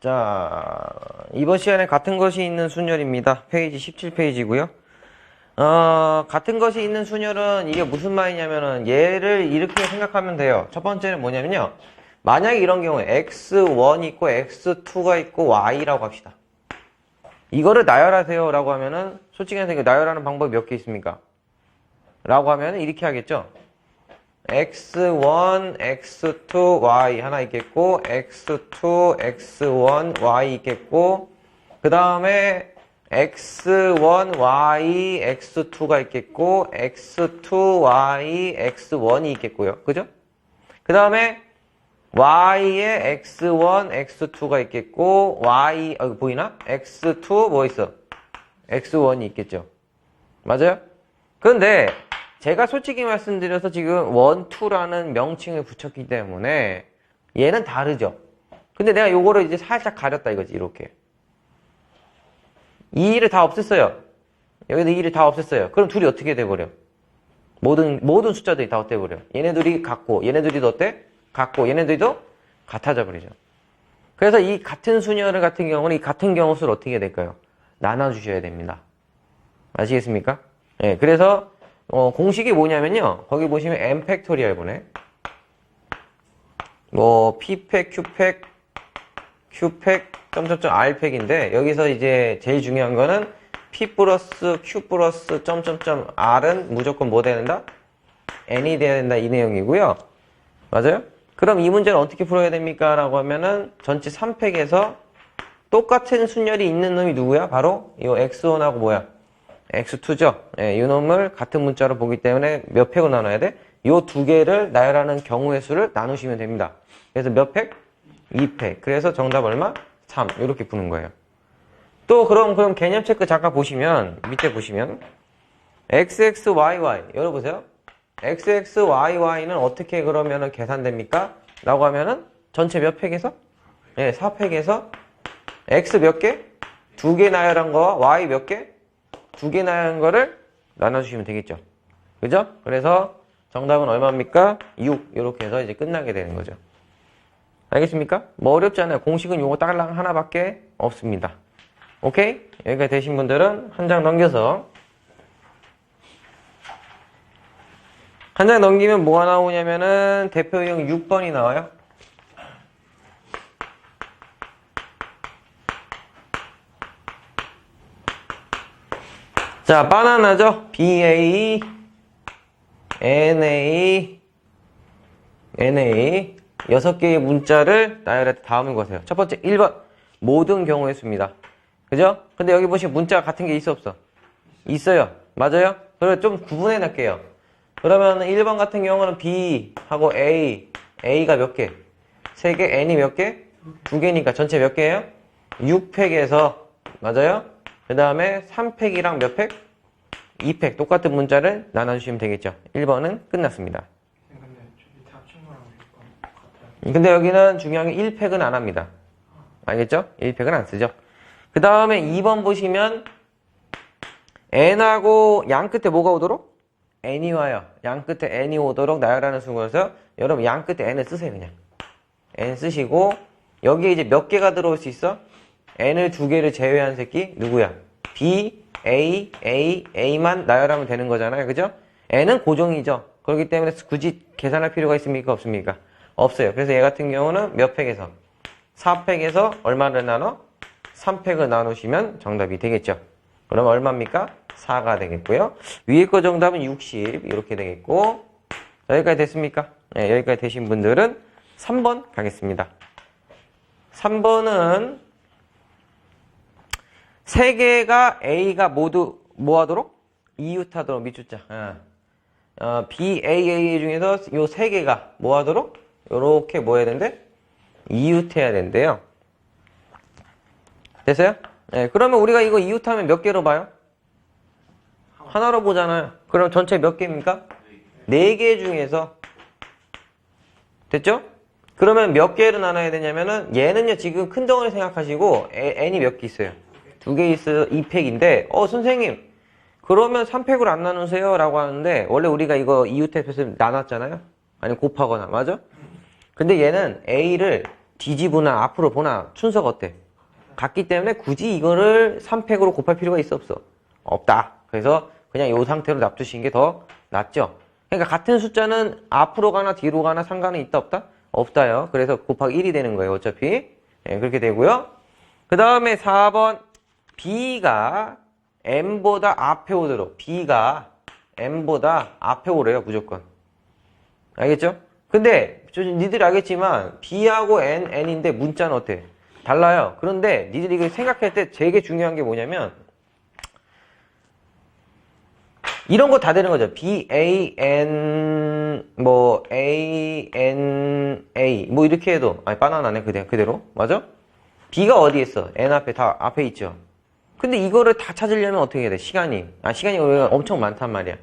자, 이번 시간에 같은 것이 있는 순열입니다. 페이지 17페이지고요. 같은 것이 있는 순열은 이게 무슨 말이냐면은 얘를 이렇게 생각하면 돼요. 첫 번째는 뭐냐면요. 만약에 이런 경우에 x1 있고 x2가 있고 y라고 합시다. 이거를 나열하세요 라고 하면은 솔직히 해서 이거 나열하는 방법이 몇 개 있습니까? 라고 하면은 이렇게 하겠죠. x1, x2, y 하나 있겠고 x2, x1, y 있겠고 그 다음에 x1, y, x2가 있겠고 x2, y, x1이 있겠고요. 그죠? 그 다음에 y에 x1, x2가 있겠고 y, 보이나? x2 뭐 있어? x1이 있겠죠. 맞아요? 그런데 제가 솔직히 말씀드려서 지금 1, 2라는 명칭을 붙였기 때문에 얘는 다르죠. 근데 내가 요거를 이제 살짝 가렸다 이거지. 이렇게 2를 다 없앴어요. 여기도 2를 다 없앴어요. 그럼 둘이 어떻게 돼버려? 모든 숫자들이 다 어때버려? 얘네들이 같고 얘네들이도 어때? 같고 얘네들도 같아져 버리죠. 그래서 이 같은 순열 같은 경우는 이 같은 경우수를 어떻게 될까요? 나눠주셔야 됩니다. 아시겠습니까? 예, 그래서 공식이 뭐냐면요. 거기 보시면 n 팩토리얼 보네. 뭐 p 팩, q 팩, q 팩, 점점점 r 팩인데 여기서 이제 제일 중요한 거는 p 플러스 q 플러스 점점점 r은 무조건 뭐 돼야 된다? n이 돼야 된다 이 내용이고요. 맞아요? 그럼 이 문제는 어떻게 풀어야 됩니까? 라고 하면은 전체 3팩에서 똑같은 순열이 있는 놈이 누구야? 바로 이 x1하고 뭐야? x2죠. 예, 이 놈을 같은 문자로 보기 때문에 몇 팩으로 나눠야 돼? 요 두 개를 나열하는 경우의 수를 나누시면 됩니다. 그래서 몇 팩? 2팩. 그래서 정답 얼마? 3. 이렇게 푸는 거예요. 또 그럼 개념 체크 잠깐 보시면 밑에 보시면 xxyy 열어보세요. xxyy는 어떻게 그러면은 계산됩니까? 라고 하면은 전체 몇 팩에서? 예, 4팩에서 x 몇 개? 2개 나열한 거와 y 몇 개? 2개 나열한 거를 나눠주시면 되겠죠. 그죠? 그래서 정답은 얼마입니까? 6. 이렇게 해서 이제 끝나게 되는 거죠. 알겠습니까? 뭐 어렵지 않아요. 공식은 요거 딱 하나밖에 없습니다. 오케이? 여기까지 되신 분들은 한 장 넘겨서 한 장 넘기면 뭐가 나오냐면은 대표 유형 6번이 나와요. 자, 바나나죠? BA, NA, NA 6개의 문자를 나열할 때 다음을 거세요. 첫 번째 1번 모든 경우의 수입니다. 그죠? 근데 여기 보시면 문자가 같은 게 있어 없어? 있어요. 맞아요? 그래서 좀 구분해 놨게요. 그러면 1번 같은 경우는 B하고 A, A가 몇 개? 3개, N이 몇 개? 2개니까 전체 몇 개예요? 6팩에서 맞아요? 그 다음에 3팩이랑 몇 팩? 2팩 똑같은 문자를 나눠주시면 되겠죠. 1번은 끝났습니다. 근데 여기는 중요한 게 1팩은 안 합니다. 알겠죠? 1팩은 안 쓰죠. 그 다음에 2번 보시면 n하고 양 끝에 뭐가 오도록? n이 와요. 양 끝에 n이 오도록 나열하는 순서에서 여러분 양 끝에 n을 쓰세요. 그냥 n 쓰시고 여기에 이제 몇 개가 들어올 수 있어? n을 2개를 제외한 새끼 누구야? b, a, a, a만 나열하면 되는 거잖아요. 그죠? n은 고정이죠. 그렇기 때문에 굳이 계산할 필요가 있습니까? 없습니까? 없어요. 그래서 얘 같은 경우는 몇 팩에서? 4팩에서 얼마를 나눠? 3팩을 나누시면 정답이 되겠죠. 그럼 얼마입니까? 4가 되겠고요. 위에 거 정답은 60 이렇게 되겠고 여기까지 됐습니까? 네, 여기까지 되신 분들은 3번 가겠습니다. 3번은 3개가 A가 모두 뭐 하도록? 이웃하도록 밑줄자. B, A, A 중에서 요 3개가 뭐 하도록? 요렇게 뭐 해야 된대? 이웃해야 된대요. 됐어요? 네, 그러면 우리가 이거 이웃하면 몇 개로 봐요? 하나로 보잖아요. 그럼 전체 몇 개입니까? 4개 중에서 됐죠? 그러면 몇 개를 나눠야 되냐면은 얘는요 지금 큰 덩어리 생각하시고 n이 몇 개 있어요? 2개 있어요. 2팩인데 선생님 그러면 3팩으로 안 나누세요 라고 하는데 원래 우리가 이거 이웃 탭에서 나눴잖아요? 아니 곱하거나 맞아? 근데 얘는 a를 뒤지보나 앞으로 보나 순서가 어때? 같기 때문에 굳이 이거를 3팩으로 곱할 필요가 있어 없어? 없다. 그래서 그냥 이 상태로 놔두시는 게 더 낫죠. 그러니까 같은 숫자는 앞으로 가나 뒤로 가나 상관은 있다 없다? 없다요. 그래서 곱하기 1이 되는 거예요. 어차피. 예, 그렇게 되고요. 그 다음에 4번 B가 M보다 앞에 오도록 B가 M보다 앞에 오래요. 무조건. 알겠죠? 근데 니들이 알겠지만 B하고 N인데 문자는 어때? 달라요. 그런데 니들이 이걸 생각할 때 되게 중요한 게 뭐냐면 이런 거 다 되는 거죠. B, A, N, 뭐 A, N, A 뭐 이렇게 해도 아니 바나나네 그대로 맞아? B가 어디에 있어? N 앞에 다 앞에 있죠. 근데 이거를 다 찾으려면 어떻게 해야 돼? 시간이 엄청 많단 말이야.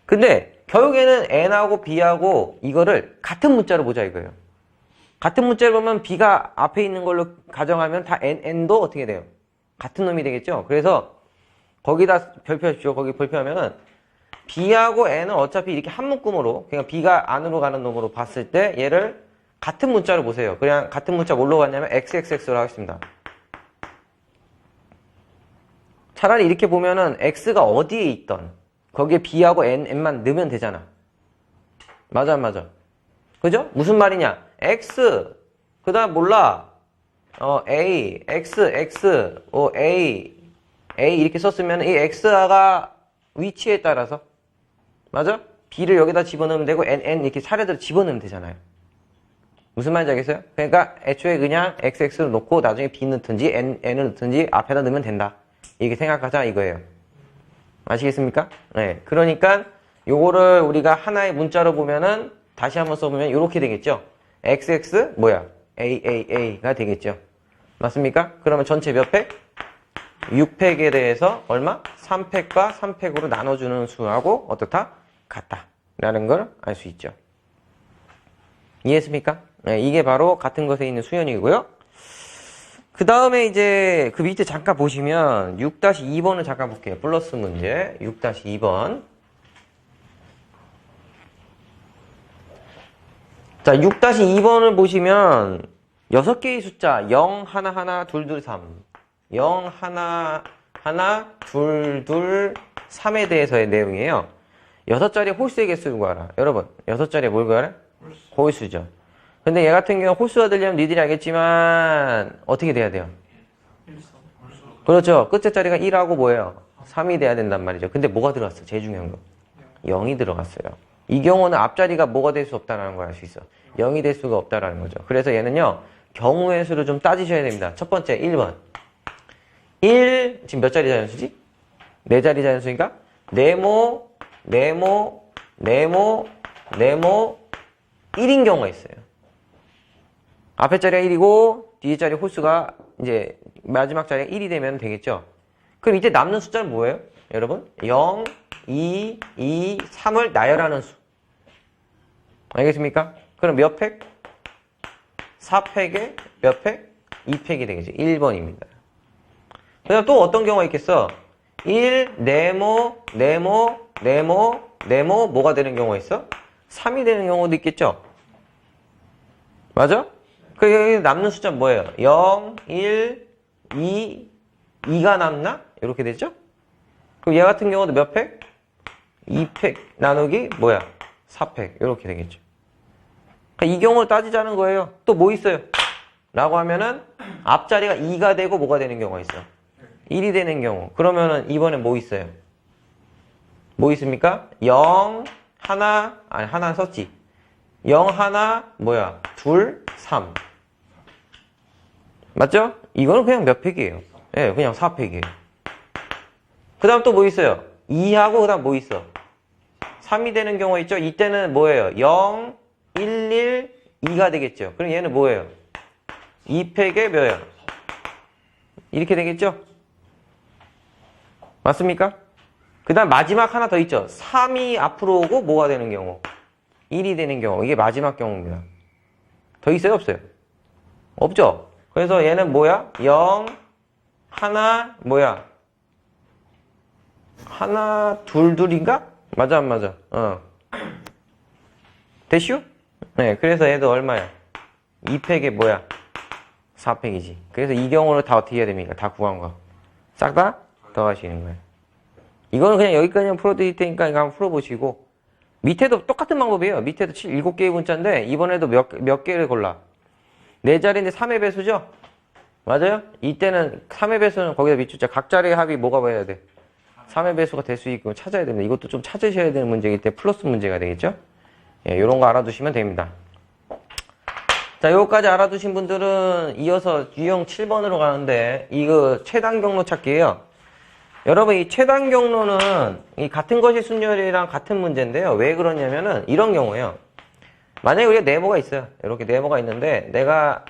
근데 결국에는 N하고 B하고 이거를 같은 문자로 보자 이거예요. 같은 문자를 보면 B가 앞에 있는 걸로 가정하면 다 N도 어떻게 돼요? 같은 놈이 되겠죠? 그래서 거기다 별표하십시오. 거기 별표하면은 B하고 N은 어차피 이렇게 한 묶음으로 그냥 B가 안으로 가는 놈으로 봤을 때 얘를 같은 문자로 보세요. 그냥 같은 문자 뭘로 갔냐면 XXX로 하겠습니다. 차라리 이렇게 보면은 X가 어디에 있던 거기에 B하고 N만 넣으면 되잖아. 맞아 안 맞아? 그죠? 무슨 말이냐? X 그 다음 몰라 A X A 이렇게 썼으면 이 X가 위치에 따라서 맞아? B를 여기다 집어넣으면 되고 N 이렇게 차례대로 집어넣으면 되잖아요. 무슨 말인지 알겠어요? 그러니까 애초에 그냥 XX를 놓고 나중에 B 넣든지 N을 넣든지 앞에다 넣으면 된다. 이렇게 생각하자 이거예요. 아시겠습니까? 네. 그러니까 요거를 우리가 하나의 문자로 보면은 다시 한번 써보면 이렇게 되겠죠. XX 뭐야? AAA가 되겠죠. 맞습니까? 그러면 전체 몇 팩? 6팩에 대해서 얼마? 3팩과 3팩으로 나눠주는 수하고 어떻다? 같다. 라는 걸 알 수 있죠. 이해했습니까? 네, 이게 바로 같은 것에 있는 수연이고요. 그 다음에 이제 그 밑에 잠깐 보시면 6-2번을 잠깐 볼게요. 플러스 문제 6-2번. 자, 6-2번을 보시면 6개의 숫자 0, 1, 1, 2, 2, 3 0, 1, 1, 2, 2, 3에 대해서의 내용이에요. 6자리 홀수의 개수를 구하라. 여러분 6자리에 뭘 구하라? 홀수죠. 근데 얘 같은 경우 홀수가 되려면 니들이 알겠지만 어떻게 돼야 돼요? 그렇죠. 끝째 자리가 1하고 뭐예요? 3이 돼야 된단 말이죠. 근데 뭐가 들어갔어? 제일 중요한 거 0이 들어갔어요. 이 경우는 앞자리가 뭐가 될 수 없다는 걸 알 수 있어. 0이 될 수가 없다는 거죠. 그래서 얘는요 경우의 수를 좀 따지셔야 됩니다. 첫 번째 1번 1 지금 몇 자리 자연수지? 4자리 자연수니까 네모 1인 경우가 있어요. 앞에 자리가 1이고 뒤에 자리 홀수가 이제 마지막 자리가 1이 되면 되겠죠. 그럼 이때 남는 숫자는 뭐예요? 여러분 0, 2, 3을 나열하는 수. 알겠습니까? 그럼 몇 팩? 4팩에 몇 팩? 2팩이 되겠죠. 1번입니다. 그 다음 또 어떤 경우가 있겠어? 1, 네모 뭐가 되는 경우가 있어? 3이 되는 경우도 있겠죠? 맞아? 그 여기 남는 숫자는 뭐예요? 0, 1, 2가 남나? 이렇게 되죠? 그럼 얘 같은 경우도 몇 팩? 2팩 나누기 뭐야? 4팩 이렇게 되겠죠. 이 경우를 따지자는 거예요. 또 뭐 있어요? 라고 하면은 앞자리가 2가 되고 뭐가 되는 경우가 있어? 1이 되는 경우. 그러면은 이번에 뭐 있어요? 뭐 있습니까? 0, 하나 썼지. 0, 뭐야? 2, 3. 맞죠? 이거는 그냥 몇 팩이에요? 예, 네, 그냥 4팩이에요. 그 다음 또 뭐 있어요? 2하고 그 다음 뭐 있어? 3이 되는 경우가 있죠? 이때는 뭐예요? 0, 1, 2가 되겠죠? 그럼 얘는 뭐예요? 2팩에 몇이야? 이렇게 되겠죠? 맞습니까? 그 다음 마지막 하나 더 있죠? 3이 앞으로 오고 뭐가 되는 경우? 1이 되는 경우. 이게 마지막 경우입니다. 더 있어요? 없어요? 없죠? 그래서 얘는 뭐야? 0, 뭐야? 둘인가? 맞아, 안 맞아? 대슈? 네, 그래서 얘도 얼마야? 2팩에 뭐야? 4팩이지. 그래서 이 경우를 다 어떻게 해야 됩니까? 다 구한 거. 싹 다 더하시는 거예요. 이거는 그냥 여기까지만 풀어드릴 테니까 이거 한번 풀어보시고. 밑에도 똑같은 방법이에요. 밑에도 7개의 문자인데 이번에도 몇 개를 골라. 4자리인데 3의 배수죠? 맞아요? 이때는 3의 배수는 거기다 밑줄자. 각 자리의 합이 뭐가 봐야 돼? 3의 배수가 될 수 있고 찾아야 됩니다. 이것도 좀 찾으셔야 되는 문제이기 때문에 플러스 문제가 되겠죠? 예, 요런 거 알아두시면 됩니다. 자, 요거까지 알아두신 분들은 이어서 유형 7번으로 가는데 이거 최단 경로 찾기예요. 여러분 이 최단 경로는 이 같은 것이 순열이랑 같은 문제인데요. 왜 그러냐면은 이런 경우예요. 만약에 우리가 네모가 있어요. 이렇게 네모가 있는데 내가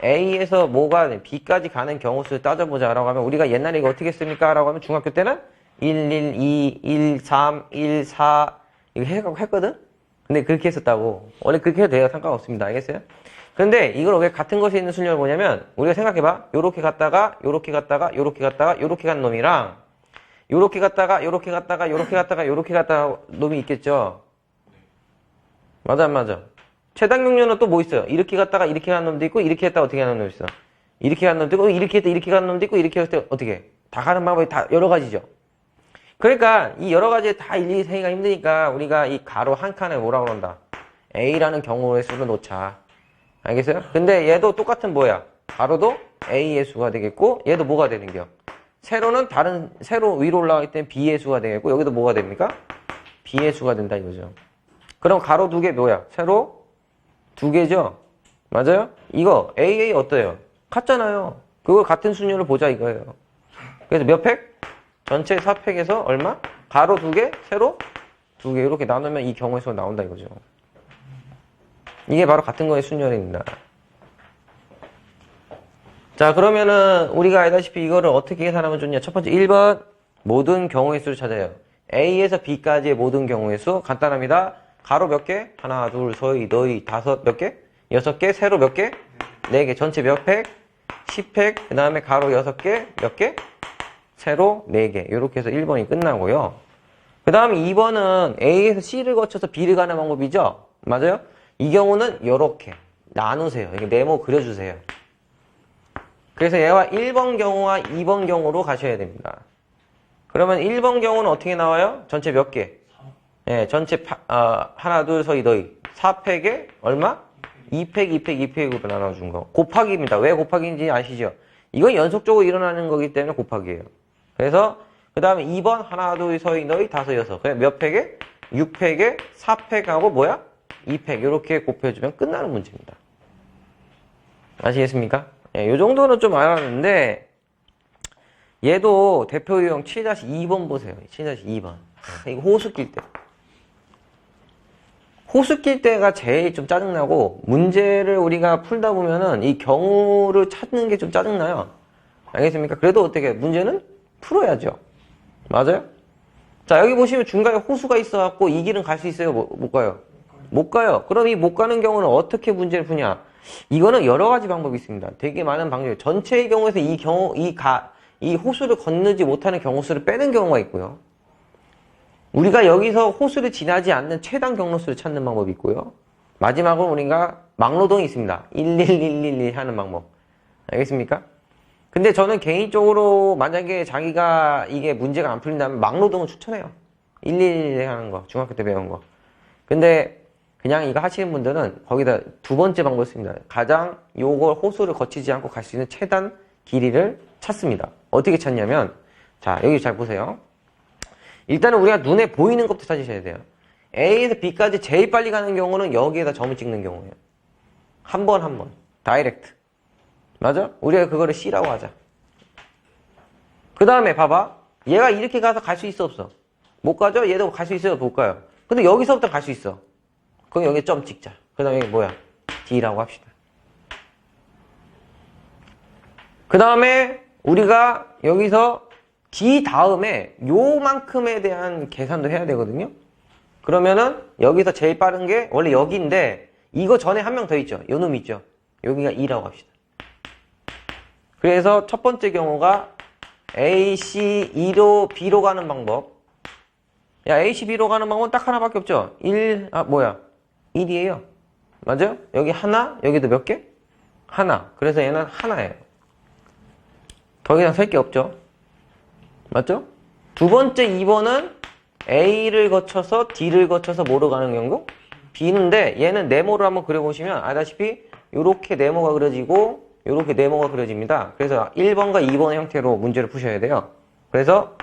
A에서 뭐가 B까지 가는 경우 수를 따져보자 라고 하면 우리가 옛날에 이거 어떻게 했습니까? 라고 하면 중학교 때는 1, 1, 2, 1, 3, 1, 4 이거 했거든? 근데 그렇게 했었다고. 원래 그렇게 해도 돼요. 상관없습니다. 알겠어요? 근데 이걸 왜 같은 것에 있는 순열을 보냐면 우리가 생각해봐. 요렇게 갔다가 요렇게 갔다가 요렇게 갔다가 요렇게 간 놈이랑 요렇게 갔다가 요렇게 갔다가 요렇게 갔다가 요렇게 갔다가 놈이 있겠죠. 맞아 안 맞아? 최단 경로는 또 뭐 있어요? 이렇게 갔다가 이렇게 간 놈도 있고 이렇게 했다가 어떻게 가는 놈도 있어. 이렇게 간 놈도 있고 이렇게 했다 이렇게 가는 놈도 있고 이렇게 했을 때 어떻게 다 가는 방법이 다 여러 가지죠. 그러니까 이 여러 가지 다 일일이 세기가 힘드니까 우리가 이 가로 한 칸에 뭐라고 그런다? A라는 경우의 수를 놓자. 알겠어요? 근데 얘도 똑같은 뭐야? 가로도 A의 수가 되겠고 얘도 뭐가 되는겨? 세로는 세로 위로 올라가기 때문에 B의 수가 되겠고 여기도 뭐가 됩니까? B의 수가 된다 이거죠. 그럼 가로 2개 뭐야? 세로 2개죠? 맞아요? 이거 AA 어때요? 같잖아요. 그걸 같은 순열을 보자 이거예요. 그래서 몇 팩? 전체 4팩에서 얼마? 가로 2개, 세로 2개 이렇게 나누면 이 경우의 수가 나온다 이거죠. 이게 바로 같은 거의 순열입니다. 자, 그러면은 우리가 알다시피 이거를 어떻게 계산하면 좋냐? 첫 번째 1번 모든 경우의 수를 찾아요. A에서 B까지의 모든 경우의 수 간단합니다. 가로 몇 개? 하나, 둘, 서희, 너희, 다섯 몇 개? 6개, 세로 몇 개? 4개, 전체 몇 팩? 10팩, 그 다음에 가로 6개, 몇 개? 세로 4개. 이렇게 해서 1번이 끝나고요. 그 다음에 2번은 A에서 C를 거쳐서 B를 가는 방법이죠? 맞아요? 이 경우는 이렇게 나누세요. 이렇게 네모 그려주세요. 그래서 얘와 1번 경우와 2번 경우로 가셔야 됩니다. 그러면 1번 경우는 어떻게 나와요? 전체 몇 개? 예, 전체 하나, 둘, 서희, 너희 4팩에 얼마? 2팩, 2팩, 2팩으로 나눠준 거. 곱하기입니다. 왜 곱하기인지 아시죠? 이건 연속적으로 일어나는 거기 때문에 곱하기예요. 그래서 그 다음에 2번 하나, 둘, 서희, 너희 5, 6. 그냥 몇 팩에? 6팩에 4팩하고 뭐야? 2팩 이렇게 곱해주면 끝나는 문제입니다. 아시겠습니까? 예, 요 정도는 좀 알았는데 얘도 대표 유형 7-2번 보세요. 7-2번. 이거 호수 낄 때. 호수 낄 때가 제일 좀 짜증나고 문제를 우리가 풀다 보면은 이 경우를 찾는 게 좀 짜증나요. 알겠습니까? 그래도 어떻게 문제는 풀어야죠. 맞아요? 자, 여기 보시면 중간에 호수가 있어갖고 이 길은 갈 수 있어요? 못 가요? 못 가요. 그럼 이 못 가는 경우는 어떻게 문제를 푸냐? 이거는 여러 가지 방법이 있습니다. 되게 많은 방법이. 전체의 경우에서 이 호수를 건너지 못하는 경우수를 빼는 경우가 있고요. 우리가 여기서 호수를 지나지 않는 최단 경로수를 찾는 방법이 있고요. 마지막으로 우리가 막노동이 있습니다. 11111 하는 방법. 알겠습니까? 근데 저는 개인적으로 만약에 자기가 이게 문제가 안 풀린다면 막노동을 추천해요. 111 하는 거. 중학교 때 배운 거. 근데 그냥 이거 하시는 분들은 거기다 두 번째 방법을 씁니다. 가장 요걸 호수를 거치지 않고 갈 수 있는 최단 길이를 찾습니다. 어떻게 찾냐면, 자, 여기 잘 보세요. 일단은 우리가 눈에 보이는 것부터 찾으셔야 돼요. A에서 B까지 제일 빨리 가는 경우는 여기에다 점을 찍는 경우예요. 한 번. 다이렉트. 맞아? 우리가 그거를 C라고 하자. 그 다음에 봐봐. 얘가 이렇게 가서 갈 수 있어, 없어? 못 가죠? 얘도 갈 수 있어요, 못 가요? 근데 여기서부터 갈 수 있어. 그럼 여기 점 찍자. 그 다음에 여기 뭐야? D라고 합시다. 그 다음에 우리가 여기서 D 다음에 요만큼에 대한 계산도 해야 되거든요. 그러면은 여기서 제일 빠른 게 원래 여기인데 이거 전에 한 명 더 있죠. 요 놈 있죠. 여기가 2라고 합시다. 그래서 첫 번째 경우가 A, C, 2로 B로 가는 방법. 야, A, C, B로 가는 방법은 딱 하나밖에 없죠. 1, 1이에요. 맞아요? 여기 하나, 여기도 몇 개? 하나. 그래서 얘는 하나예요. 더 이상 셀 게 없죠. 맞죠? 두 번째 2번은 A를 거쳐서 D를 거쳐서 뭐로 가는 경우? B인데 얘는 네모를 한번 그려보시면 알다시피 이렇게 네모가 그려지고 이렇게 네모가 그려집니다. 그래서 1번과 2번의 형태로 문제를 푸셔야 돼요. 그래서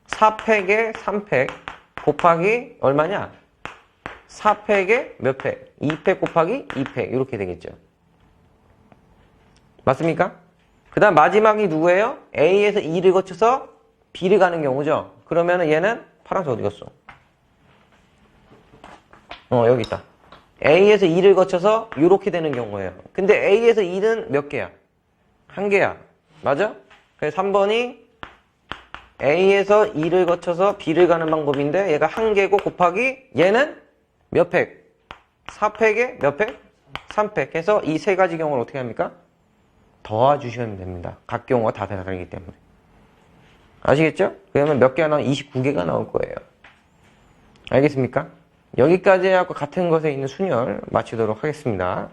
4팩에 3팩 곱하기 얼마냐? 4팩에 몇 팩? 2팩 곱하기 2팩 이렇게 되겠죠. 맞습니까? 그 다음 마지막이 누구예요? A에서 E를 거쳐서 B를 가는 경우죠. 그러면은 얘는 파란색 어디 갔어? 여기 있다. A에서 E를 거쳐서 이렇게 되는 경우예요. 근데 A에서 E는 몇 개야? 한 개야. 맞아? 그래서 3번이 A에서 E를 거쳐서 B를 가는 방법인데 얘가 한 개고 곱하기 얘는 몇 팩? 4팩에 몇 팩? 3팩 해서 이 세 가지 경우를 어떻게 합니까? 더해주시면 됩니다. 각 경우가 다 다르기 때문에. 아시겠죠? 그러면 몇 개가 나오면 29개가 나올 거예요. 알겠습니까? 여기까지 하고 같은 것에 있는 순열 마치도록 하겠습니다.